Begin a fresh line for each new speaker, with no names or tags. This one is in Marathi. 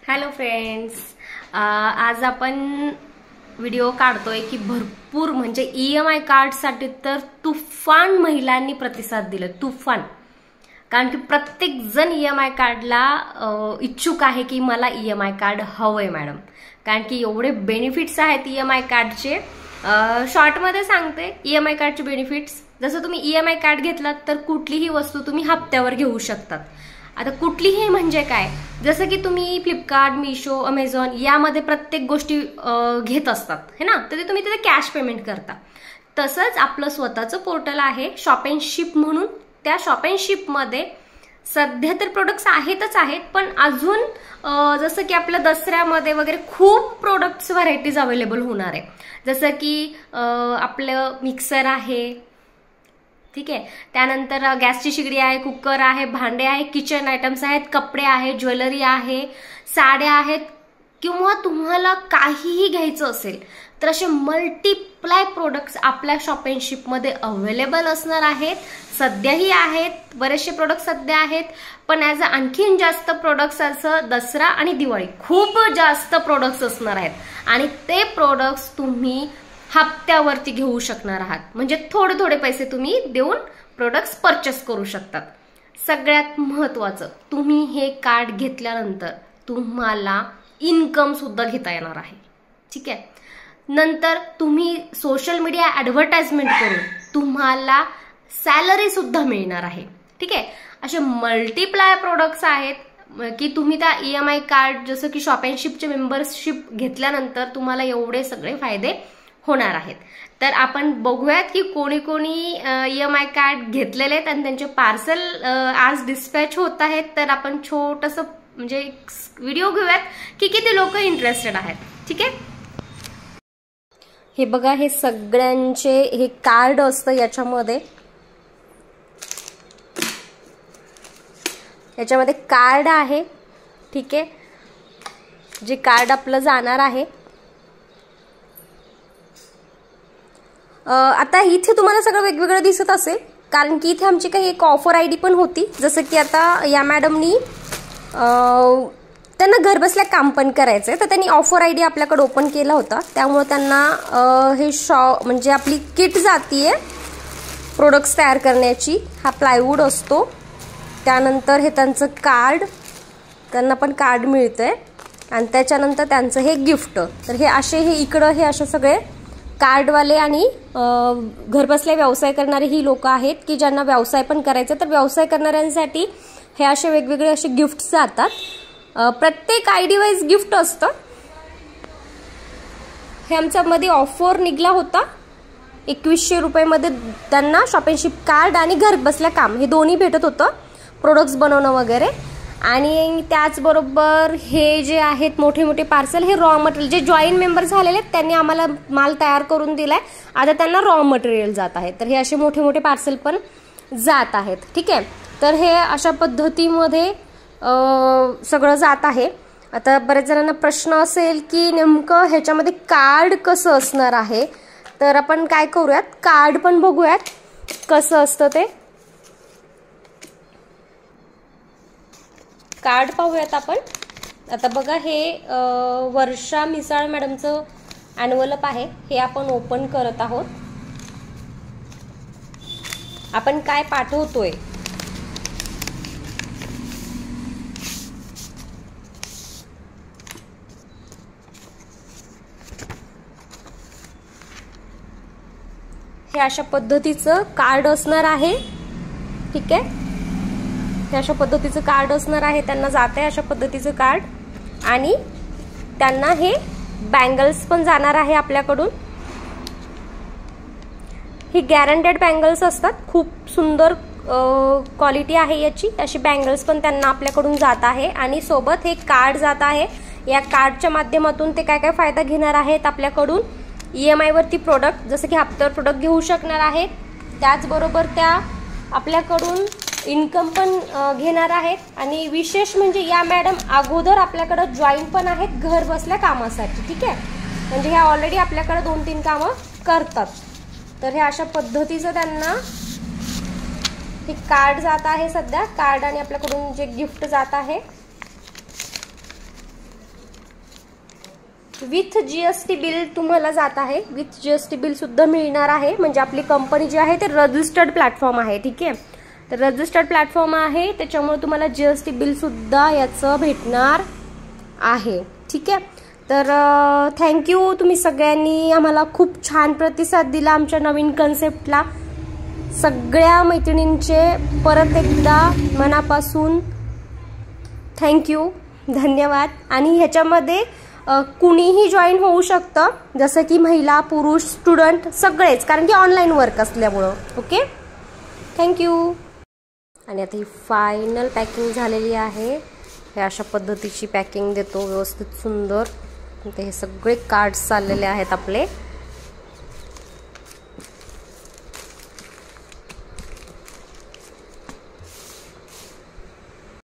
हॅलो फ्रेंड्स, आज आपण व्हिडिओ काढतोय की भरपूर म्हणजे EMI कार्डसाठी तर तुफान महिलांनी प्रतिसाद दिला. तुफान. कारण की प्रत्येक जण EMI कार्डला इच्छुक आहे की मला EMI कार्ड हवंय मॅडम. कारण की एवढे बेनिफिट्स आहेत EMI कार्डचे. शॉर्ट मध्ये सांगते EMI कार्डचे बेनिफिट्स. जसं तुम्ही EMI कार्ड घेतलात तर कुठलीही वस्तू तुम्ही हप्त्यावर घेऊ शकतात. आता कुठलीही म्हणजे काय, जसं की तुम्ही फ्लिपकार्ट, मिशो, अमेझॉन यामध्ये प्रत्येक गोष्टी घेत असतात है ना, तर ते तुम्ही तिथे कॅश पेमेंट करता. तसंच आपलं स्वतःचं पोर्टल आहे शॉप अँड शिप म्हणून. त्या शॉप अँड शिप मध्ये सध्या तर प्रोडक्ट्स आहेतच आहेत, पण अजून जसं की आपल्या दसऱ्यामध्ये वगैरे खूप प्रोडक्ट्स व्हरायटीज अवेलेबल होणार आहे. जसं की आपलं मिक्सर आहे, ठीक आहे, त्यानंतर गॅसची शेगडी आहे, कुकर आहे, भांडे आहे, किचन आयटम्स आहेत, कपडे आहे, ज्वेलरी आहे, साड्या आहेत, किंवा तुम्हाला काहीही घ्यायचं असेल तर असे मल्टिप्लाय प्रोडक्ट्स आपल्या शॉप अँड शिप मध्ये अवेलेबल असणार आहेत. सध्याही आहेत, बरेचसे प्रोडक्ट्स सध्या आहेत, पण ॲज आणखीन जास्त प्रोडक्ट्स असं दसरा आणि दिवाळी खूप जास्त प्रोडक्ट्स असणार आहेत. आणि ते प्रोडक्ट्स तुम्ही हप्त्यावरती घेऊ शकणार आहात. म्हणजे थोडे थोडे पैसे तुम्ही देऊन प्रोडक्ट्स परचेस करू शकतात. सगळ्यात महत्त्वाचं, तुम्ही हे कार्ड घेतल्यानंतर तुम्हाला इन्कम सुद्धा घेता येणार आहे. ठीक आहे. नंतर तुम्ही सोशल मीडिया ऍडव्हर्टाइजमेंट करून तुम्हाला सॅलरी सुद्धा मिळणार आहे. ठीक आहे. असे मल्टिप्लाय प्रोडक्ट्स आहेत की तुम्ही त्या EMI कार्ड जसं की शॉप अँड शिपचे मेंबरशिप घेतल्यानंतर तुम्हाला एवढे सगळे फायदे होणार आहेत. तर आपण बघूयात की कोणी कोणी EMI कार्ड घेतलेले आहेत आणि त्यांचे पार्सल आज डिस्पॅच होत आहेत. तर आपण छोटंसं म्हणजे व्हिडिओ घेऊयात की किती लोक इंटरेस्टेड आहेत. ठीक आहे. हे बघा, हे सगळ्यांचे हे कार्ड असतं याच्यामध्ये. याच्यामध्ये कार्ड आहे. ठीक आहे. जे कार्ड आपलं जाणार आहे. आता इथे तुम्हाला सगळं वेगवेगळं दिसत असेल, कारण की इथे आमची काही एक ऑफर ID पण होती. जसं की आता या मॅडमनी त्यांना घरबसल्या काम पण करायचंय, तर त्यांनी ऑफर ID आपल्याकडे ओपन केला होता. त्यामुळे त्यांना हे म्हणजे आपली किट जातीये प्रोडक्ट्स तयार करण्याची. हा प्लायवूड असतो. त्यानंतर हे त्यांचं कार्ड, त्यांना पण कार्ड मिळतंय, आणि त्याच्यानंतर त्यांचं हे गिफ्ट. तर हे असे हे इकडं हे असे सगळे कार्डवाले आणि घरबसल्या व्यवसाय करणारे ही लोक आहेत की ज्यांना व्यवसाय पण करायचा. तर व्यवसाय करणाऱ्यांसाठी हे असे वेगवेगळे असे गिफ्ट जातात. प्रत्येक ID वाईज गिफ्ट असतं. हे आमच्या मध्ये ऑफर निघला होता. 2100 रुपयामध्ये त्यांना शॉप अँड शिप कार्ड आणि घरबसल्या काम हे दोन्ही भेटत होतं, प्रोडक्ट्स बनवणं वगैरे. आणि त्याचबरोबर हे जे आहेत मोठे मोठे पार्सल, हे रॉ मटेरियल जे जॉईन मेंबर झालेले आहेत त्यांनी आम्हाला माल तयार करून दिलाय. आता त्यांना रॉ मटेरियल जात आहे. तर हे असे मोठे मोठे पार्सल पण जात आहेत. ठीक आहे. तर हे अशा पद्धतीमध्ये सगळं जात आहे. आता बरेच जणांना प्रश्न असेल की नेमकं ह्याच्यामध्ये कार्ड कसं असणार आहे. तर आपण काय करूयात, कार्ड पण बघूयात कसं असतं ते. कार्ड पाहूयात आपण. आता बघा, हे वर्षा मिसाळ मॅडमचं एनव्हलप आहे. हे आपण ओपन करत आहोत. आपण काय पाठवतोय, हे अशा पद्धतीचं कार्ड असणार आहे. ठीक आहे. हे अशा पद्धतीचं कार्ड असणार आहे. त्यांना जाते अशा पद्धतीचं कार्ड, आणि त्यांना हे बँगल्स पण जाणार आहे आपल्याकडून. ही गॅरंटेड बँगल्स असतात. खूप सुंदर क्वालिटी आहे याची. अशी बँगल्स पण त्यांना आपल्याकडून जात आहे. आणि सोबत हे कार्ड जात आहे. या कार्डच्या माध्यमातून ते काय काय फायदा घेणार आहेत आपल्याकडून. EMI वरती प्रोडक्ट जसं की हप्त्यावर प्रोडक्ट घेऊ शकणार आहेत. त्याचबरोबर त्या आपल्याकडून इन्कम पण घेणार आहेत. आणि विशेष म्हणजे या मॅडम अगोदर आपल्याकडे जॉईन पण आहेत घर बसल्या कामासाठी. ठीक आहे. म्हणजे ह्या ऑलरेडी आपल्याकडे 2-3 कामं करतात. तर हे अशा पद्धतीचं त्यांना हे कार्ड जात आहे सध्या. कार्ड आणि आपल्याकडून जे गिफ्ट जात आहे विथ GST बिल तुम्हाला जात आहे, विथ GST बिल सुद्धा मिळणार आहे. म्हणजे आपली कंपनी जी आहे ते रजिस्टर्ड प्लॅटफॉर्म आहे. ठीक आहे, तर रजिस्टर्ड प्लॅटफॉर्म आहे, त्याच्यामुळे तुम्हाला GST बिल सुद्धा याचं भेटणार आहे. ठीक आहे, तर थँक्यू. तुम्ही सगळ्यांनी आम्हाला खूप छान प्रतिसाद दिला आमच्या नवीन कन्सेप्टला. सगळ्या मैत्रिणींचे परत एकदा मनापासून थँक्यू, धन्यवाद. आणि ह्याच्यामध्ये कुणीही जॉईन होऊ शकतं, जसं की महिला, पुरुष, स्टुडंट सगळेच, कारण की ऑनलाईन वर्क असल्यामुळं. Okay, thank you. आणि आता ही फायनल पॅकिंग झालेली आहे. हे अशा पद्धतीची पॅकिंग देतो, व्यवस्थित सुंदर. हे सगळे कार्ड्स चाललेले आहेत आपले.